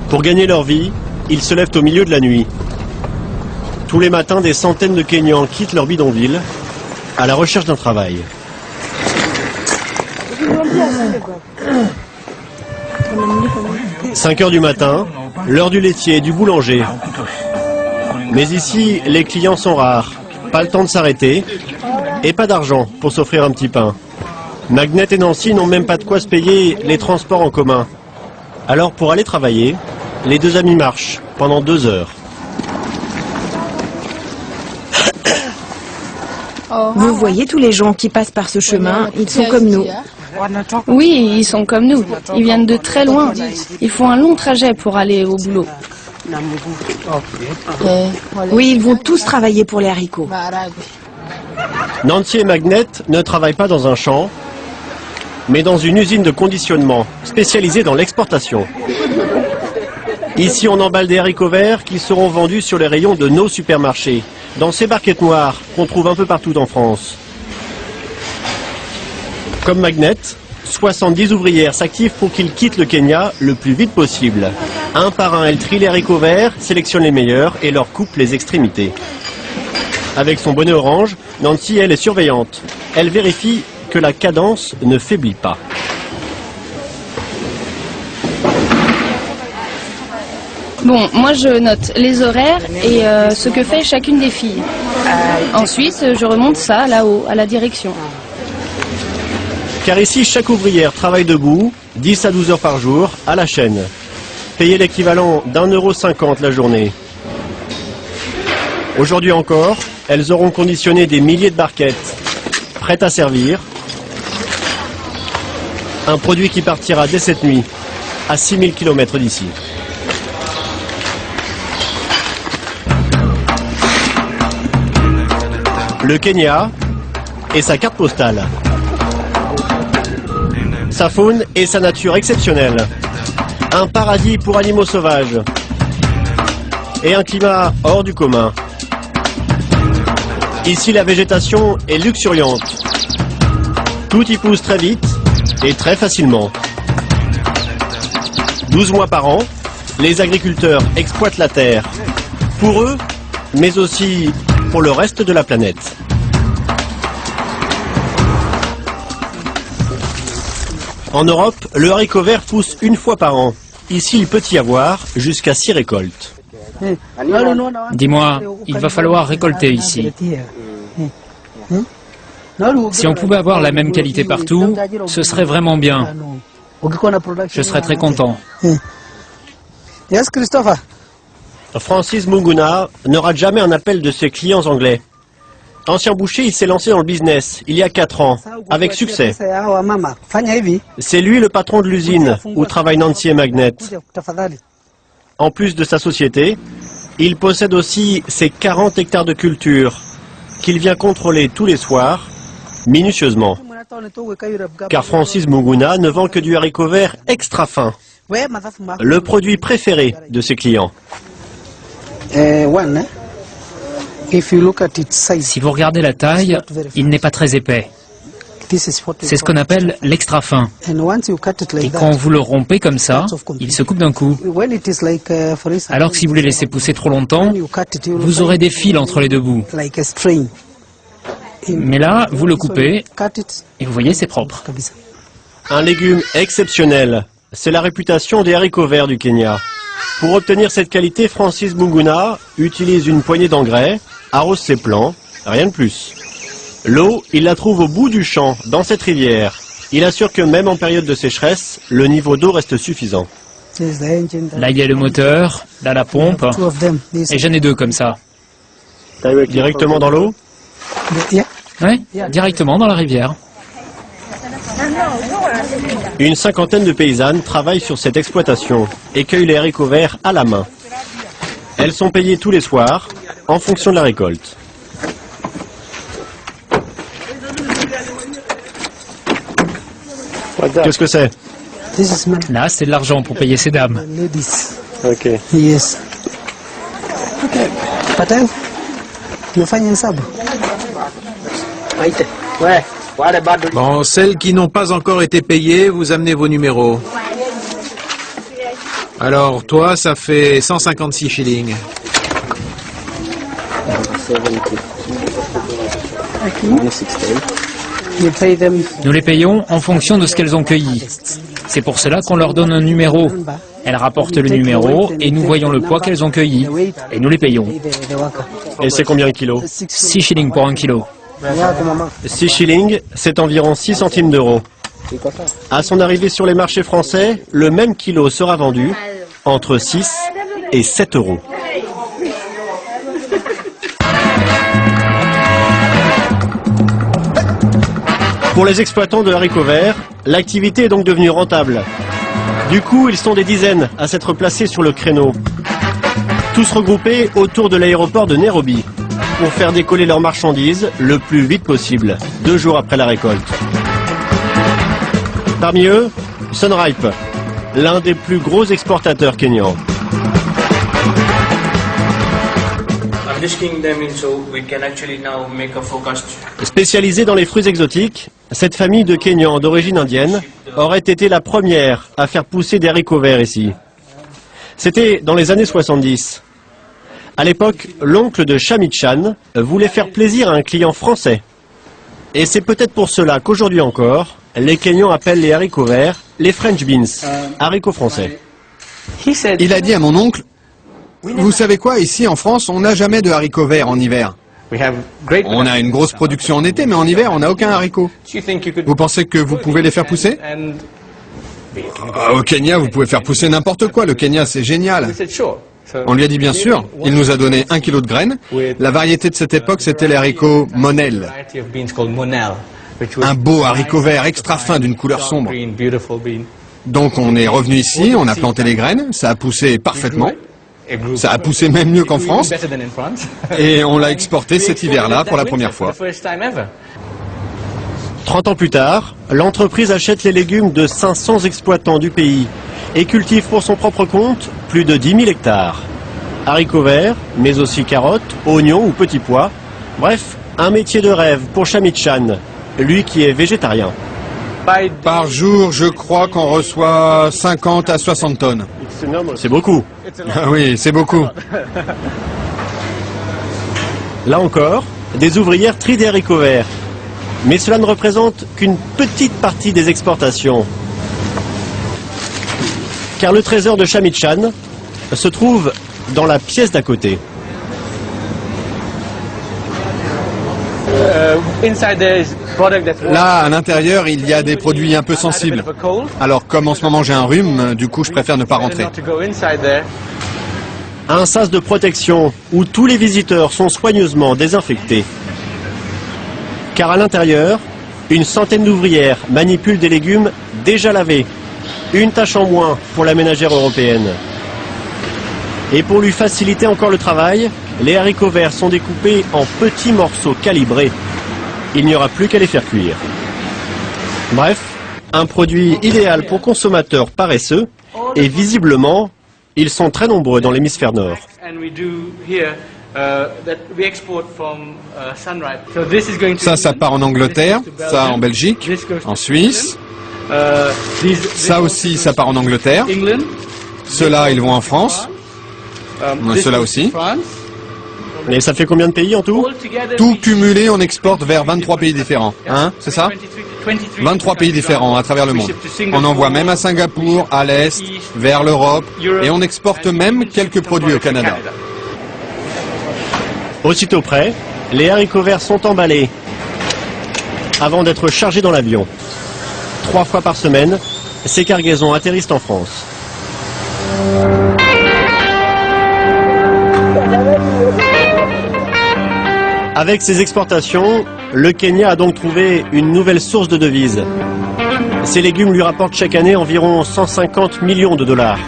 Pour gagner leur vie, ils se lèvent au milieu de la nuit. Tous les matins, des centaines de Kenyans quittent leur bidonville à la recherche d'un travail. 5 heures du matin, l'heure du laitier et du boulanger. Mais ici, les clients sont rares. Pas le temps de s'arrêter et pas d'argent pour s'offrir un petit pain. Magnet et Nancy n'ont même pas de quoi se payer les transports en commun. Alors pour aller travailler, les deux amis marchent pendant 2 heures. Vous voyez tous les gens qui passent par ce chemin, ils sont comme nous. Oui, ils sont comme nous. Ils viennent de très loin. Ils font un long trajet pour aller au boulot. Oui, ils vont tous travailler pour les haricots. Nancy et Magnet ne travaillent pas dans un champ, mais dans une usine de conditionnement spécialisée dans l'exportation. Ici, on emballe des haricots verts qui seront vendus sur les rayons de nos supermarchés, dans ces barquettes noires qu'on trouve un peu partout en France. Comme Magnet, 70 ouvrières s'activent pour qu'ils quittent le Kenya le plus vite possible. Un par un, elles trient les haricots verts, sélectionnent les meilleurs et leur coupent les extrémités. Avec son bonnet orange, Nancy, elle, est surveillante. Elle vérifie que la cadence ne faiblit pas. Bon, moi je note les horaires et ce que fait chacune des filles. Ensuite, je remonte ça là-haut, à la direction. Car ici, chaque ouvrière travaille debout, 10 à 12 heures par jour, à la chaîne. Payé l'équivalent d'1,50 € la journée. Aujourd'hui encore, elles auront conditionné des milliers de barquettes, prêtes à servir. Un produit qui partira dès cette nuit, à 6000 km d'ici. Le Kenya et sa carte postale. Sa faune et sa nature exceptionnelle. Un paradis pour animaux sauvages. Et un climat hors du commun. Ici, la végétation est luxuriante. Tout y pousse très vite et très facilement. 12 mois par an, les agriculteurs exploitent la terre. Pour eux, mais aussi pour le reste de la planète. En Europe, le haricot vert pousse 1 fois par an. Ici, il peut y avoir jusqu'à 6 récoltes. Dis-moi, il va falloir récolter ici. Si on pouvait avoir la même qualité partout, ce serait vraiment bien. Je serais très content. Yes, Christopher. Francis Munguna ne rate jamais un appel de ses clients anglais. Ancien boucher, il s'est lancé dans le business il y a 4 ans, avec succès. C'est lui le patron de l'usine où travaillent Nancy et Magnet. En plus de sa société, il possède aussi ses 40 hectares de culture qu'il vient contrôler tous les soirs, minutieusement. Car Francis Munguna ne vend que du haricot vert extra fin, le produit préféré de ses clients. Si vous regardez la taille, il n'est pas très épais. C'est ce qu'on appelle l'extra fin. Et quand vous le rompez comme ça, il se coupe d'un coup. Alors que si vous les laissez pousser trop longtemps, vous aurez des fils entre les deux bouts. Mais là, vous le coupez, et vous voyez, c'est propre. Un légume exceptionnel, c'est la réputation des haricots verts du Kenya. Pour obtenir cette qualité, Francis Munguna utilise une poignée d'engrais, arrose ses plants, rien de plus. L'eau, il la trouve au bout du champ, dans cette rivière. Il assure que même en période de sécheresse, le niveau d'eau reste suffisant. Là, il y a le moteur, là, la pompe, et j'en ai 2 comme ça. Directement dans l'eau? Oui, directement dans la rivière. Une 50aine de paysannes travaillent sur cette exploitation et cueillent les haricots verts à la main. Elles sont payées tous les soirs, en fonction de la récolte. Qu'est-ce que c'est? Là, c'est de l'argent pour payer ces dames. Ok. Yes. Patel, nafanya hesabu. Bon, celles qui n'ont pas encore été payées, vous amenez vos numéros. Alors, toi, ça fait 156 shillings. Nous les payons en fonction de ce qu'elles ont cueilli. C'est pour cela qu'on leur donne un numéro. Elles rapportent le numéro et nous voyons le poids qu'elles ont cueilli. Et nous les payons. Et c'est combien le kilo? 6 shillings pour 1 kilo. 6 shillings, c'est environ 6 centimes d'euros. À son arrivée sur les marchés français, le même kilo sera vendu entre 6 et 7 euros. Pour les exploitants de haricots verts, l'activité est donc devenue rentable. Du coup, ils sont des dizaines à s'être placés sur le créneau. Tous regroupés autour de l'aéroport de Nairobi pour faire décoller leurs marchandises le plus vite possible, 2 jours après la récolte. Parmi eux, Sunripe, l'un des plus gros exportateurs kenyans. Spécialisée dans les fruits exotiques, cette famille de Kenyans d'origine indienne aurait été la première à faire pousser des haricots verts ici. C'était dans les années 70. À l'époque, l'oncle de Shamit-chan voulait faire plaisir à un client français. Et c'est peut-être pour cela qu'aujourd'hui encore, les Kenyans appellent les haricots verts les French beans, haricots français. Il a dit à mon oncle, vous savez quoi, ici en France, on n'a jamais de haricots verts en hiver. On a une grosse production en été, mais en hiver, on n'a aucun haricot. Vous pensez que vous pouvez les faire pousser? Au Kenya, vous pouvez faire pousser n'importe quoi. Le Kenya, c'est génial. On lui a dit bien sûr. Il nous a donné 1 kilo de graines. La variété de cette époque, c'était les haricots Monel. Un beau haricot vert extra fin d'une couleur sombre. Donc on est revenu ici, on a planté les graines, ça a poussé parfaitement. Ça a poussé même mieux qu'en France. Et on l'a exporté cet hiver-là pour la première fois. 30 ans plus tard, l'entreprise achète les légumes de 500 exploitants du pays et cultive pour son propre compte plus de 10 000 hectares. Haricots verts, mais aussi carottes, oignons ou petits pois. Bref, un métier de rêve pour Shamit-chan, lui qui est végétarien. Par jour, je crois qu'on reçoit 50 à 60 tonnes. C'est beaucoup. Ah oui, c'est beaucoup. Là encore, des ouvrières trient des haricots verts. Mais cela ne représente qu'une petite partie des exportations. Car le trésor de Shamit-chan se trouve dans la pièce d'à côté. Là, à l'intérieur, il y a des produits un peu sensibles. Alors, comme en ce moment j'ai un rhume, du coup, je préfère ne pas rentrer. Un sas de protection où tous les visiteurs sont soigneusement désinfectés. Car à l'intérieur, une centaine d'ouvrières manipulent des légumes déjà lavés. Une tâche en moins pour la ménagère européenne. Et pour lui faciliter encore le travail, les haricots verts sont découpés en petits morceaux calibrés. Il n'y aura plus qu'à les faire cuire. Bref, un produit idéal pour consommateurs paresseux, et visiblement, ils sont très nombreux dans l'hémisphère nord. Ça part en Angleterre, ça en Belgique, en Suisse. Ça aussi, ça part en Angleterre. Ceux-là, ils vont en France. Ceux-là aussi. Et ça fait combien de pays en tout? Tout cumulé, on exporte vers 23 pays différents. Hein, c'est ça? 23 pays différents à travers le monde. On envoie même à Singapour, à l'Est, vers l'Europe, et on exporte même quelques produits au Canada. Aussitôt prêts, les haricots verts sont emballés avant d'être chargés dans l'avion. 3 fois par semaine, ces cargaisons atterrissent en France. Avec ces exportations, le Kenya a donc trouvé une nouvelle source de devises. Ces légumes lui rapportent chaque année environ 150 millions de dollars.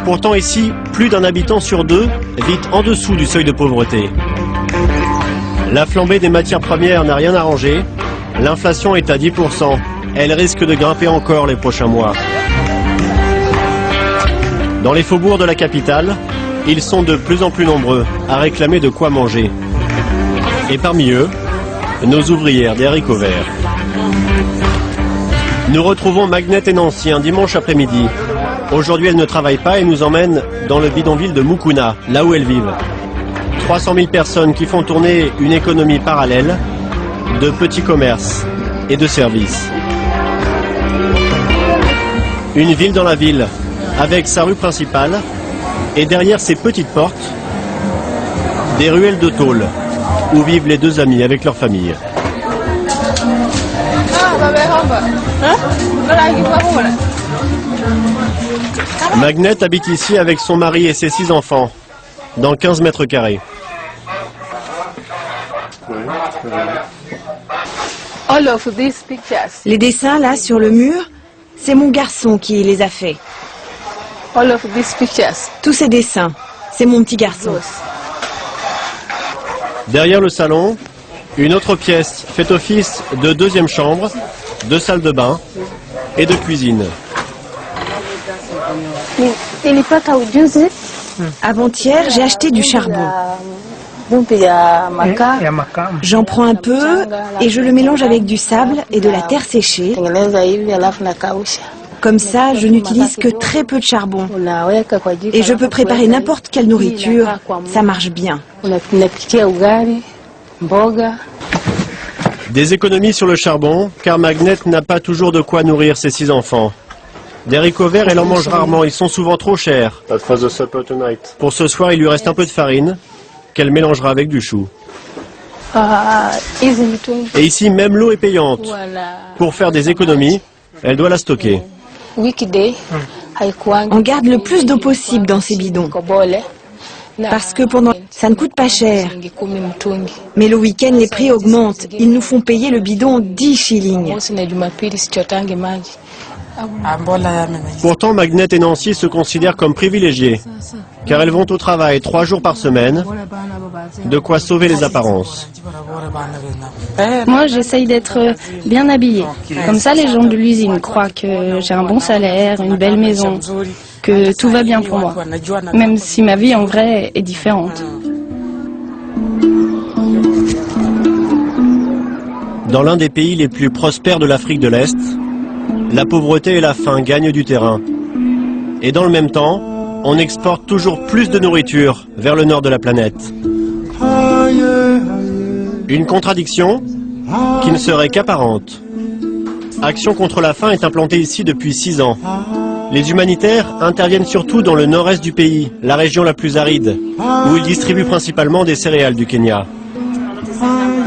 Pourtant ici, plus d'un habitant sur 2 vit en dessous du seuil de pauvreté. La flambée des matières premières n'a rien arrangé. L'inflation est à 10%. Elle risque de grimper encore les prochains mois. Dans les faubourgs de la capitale, ils sont de plus en plus nombreux à réclamer de quoi manger. Et parmi eux, nos ouvrières des haricots verts. Nous retrouvons Magnette et Nancy un dimanche après-midi. Aujourd'hui, elles ne travaillent pas et nous emmènent dans le bidonville de Mukuna, là où elles vivent. 300 000 personnes qui font tourner une économie parallèle de petits commerces et de services. Une ville dans la ville, avec sa rue principale, et derrière ses petites portes, des ruelles de tôle, où vivent les deux amis avec leur famille. Magnette habite ici avec son mari et ses 6 enfants, dans 15 mètres carrés. Les dessins là sur le mur, c'est mon garçon qui les a faits. Tous ces dessins, c'est mon petit garçon. Derrière le salon, une autre pièce fait office de deuxième chambre, de salle de bain et de cuisine. Avant-hier, j'ai acheté du charbon. J'en prends un peu et je le mélange avec du sable et de la terre séchée. Comme ça, je n'utilise que très peu de charbon. Et je peux préparer n'importe quelle nourriture, ça marche bien. Des économies sur le charbon, car Magnette n'a pas toujours de quoi nourrir ses 6 enfants. Des haricots verts, elle en mange rarement, ils sont souvent trop chers. Pour ce soir, il lui reste un peu de farine, qu'elle mélangera avec du chou. Et ici, même l'eau est payante. Pour faire des économies, elle doit la stocker. On garde le plus d'eau possible dans ces bidons. Parce que ça ne coûte pas cher. Mais le week-end, les prix augmentent. Ils nous font payer le bidon 10 shillings. Pourtant, Magnette et Nancy se considèrent comme privilégiées, car elles vont au travail 3 jours par semaine, de quoi sauver les apparences. Moi, j'essaye d'être bien habillée. Comme ça, les gens de l'usine croient que j'ai un bon salaire, une belle maison, que tout va bien pour moi, même si ma vie en vrai est différente. Dans l'un des pays les plus prospères de l'Afrique de l'Est, la pauvreté et la faim gagnent du terrain. Et dans le même temps, on exporte toujours plus de nourriture vers le nord de la planète. Une contradiction qui ne serait qu'apparente. Action contre la faim est implantée ici depuis 6 ans. Les humanitaires interviennent surtout dans le nord-est du pays, la région la plus aride, où ils distribuent principalement des céréales du Kenya.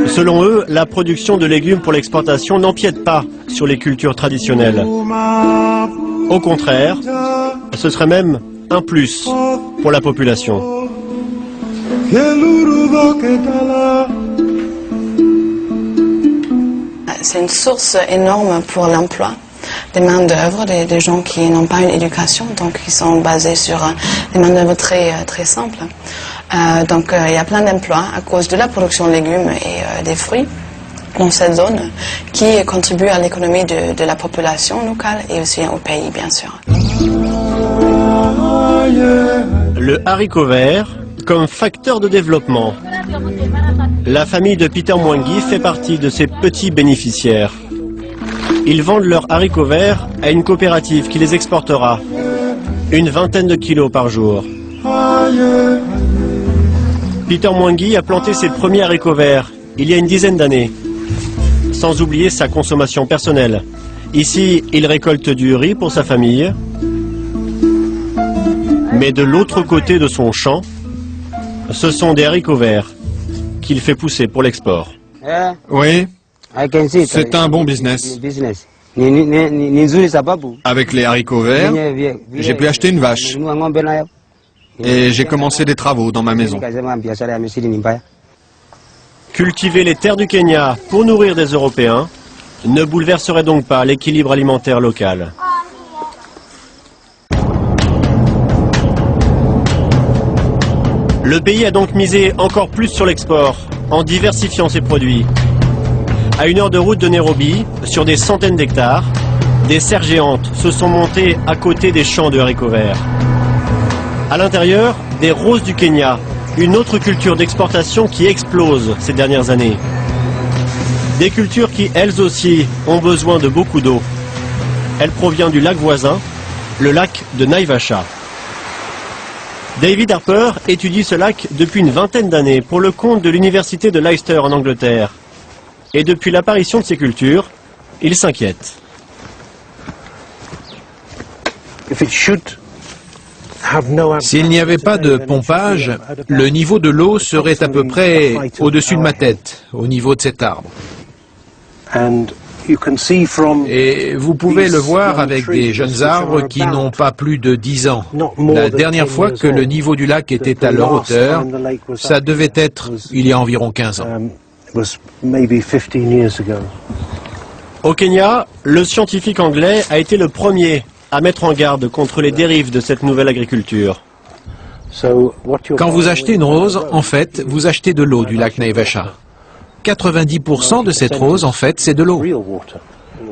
Selon eux, la production de légumes pour l'exportation n'empiète pas sur les cultures traditionnelles. Au contraire, ce serait même un plus pour la population. C'est une source énorme pour l'emploi des main-d'œuvre, des gens qui n'ont pas une éducation, donc qui sont basés sur des main-d'œuvre très simples. Donc il y a plein d'emplois à cause de la production de légumes et des fruits dans cette zone qui contribuent à l'économie de la population locale et aussi au pays, bien sûr. Le haricot vert comme facteur de développement. La famille de Peter Mwangi fait partie de ces petits bénéficiaires. Ils vendent leurs haricots verts à une coopérative qui les exportera. Une vingtaine de kilos par jour. Peter Mwangi a planté ses premiers haricots verts il y a une dizaine d'années. Sans oublier sa consommation personnelle. Ici, il récolte du riz pour sa famille. Mais de l'autre côté de son champ, ce sont des haricots verts qu'il fait pousser pour l'export. Oui, c'est un bon business. Avec les haricots verts, j'ai pu acheter une vache. Et j'ai commencé des travaux dans ma maison. Cultiver les terres du Kenya pour nourrir des Européens ne bouleverserait donc pas l'équilibre alimentaire local. Le pays a donc misé encore plus sur l'export, en diversifiant ses produits. À 1 heure de route de Nairobi, sur des centaines d'hectares, des serres géantes se sont montées à côté des champs de haricots verts. À l'intérieur, des roses du Kenya, une autre culture d'exportation qui explose ces dernières années. Des cultures qui, elles aussi, ont besoin de beaucoup d'eau. Elle provient du lac voisin, le lac de Naivasha. David Harper étudie ce lac depuis une vingtaine d'années pour le compte de l'université de Leicester en Angleterre. Et depuis l'apparition de ces cultures, il s'inquiète. S'il n'y avait pas de pompage, le niveau de l'eau serait à peu près au-dessus de ma tête, au niveau de cet arbre. Et vous pouvez le voir avec des jeunes arbres qui n'ont pas plus de 10 ans. La dernière fois que le niveau du lac était à leur hauteur, ça devait être il y a environ 15 ans. Au Kenya, le scientifique anglais a été le premier à mettre en garde contre les dérives de cette nouvelle agriculture. Quand vous achetez une rose, en fait, vous achetez de l'eau du lac Naivasha. 90% de cette rose, en fait, c'est de l'eau.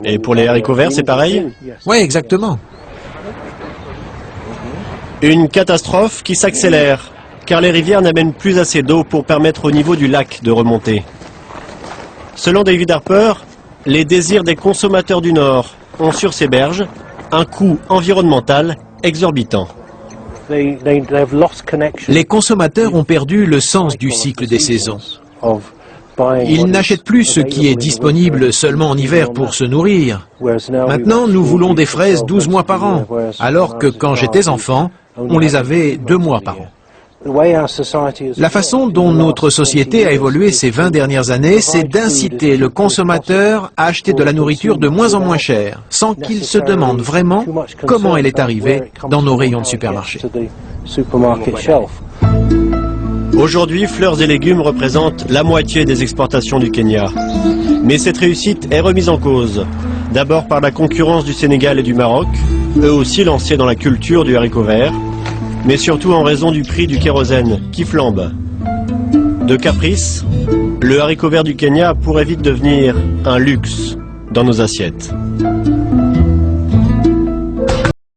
Et pour les haricots verts, c'est pareil? Oui, exactement. Une catastrophe qui s'accélère, car les rivières n'amènent plus assez d'eau pour permettre au niveau du lac de remonter. Selon David Harper, les désirs des consommateurs du Nord ont sur ces berges un coût environnemental exorbitant. Les consommateurs ont perdu le sens du cycle des saisons. Ils n'achètent plus ce qui est disponible seulement en hiver pour se nourrir. Maintenant, nous voulons des fraises 12 mois par an, alors que quand j'étais enfant, on les avait 2 mois par an. La façon dont notre société a évolué ces 20 dernières années, c'est d'inciter le consommateur à acheter de la nourriture de moins en moins chère, sans qu'il se demande vraiment comment elle est arrivée dans nos rayons de supermarché. Aujourd'hui, fleurs et légumes représentent la moitié des exportations du Kenya. Mais cette réussite est remise en cause. D'abord par la concurrence du Sénégal et du Maroc, eux aussi lancés dans la culture du haricot vert, mais surtout en raison du prix du kérosène qui flambe. De caprice, le haricot vert du Kenya pourrait vite devenir un luxe dans nos assiettes.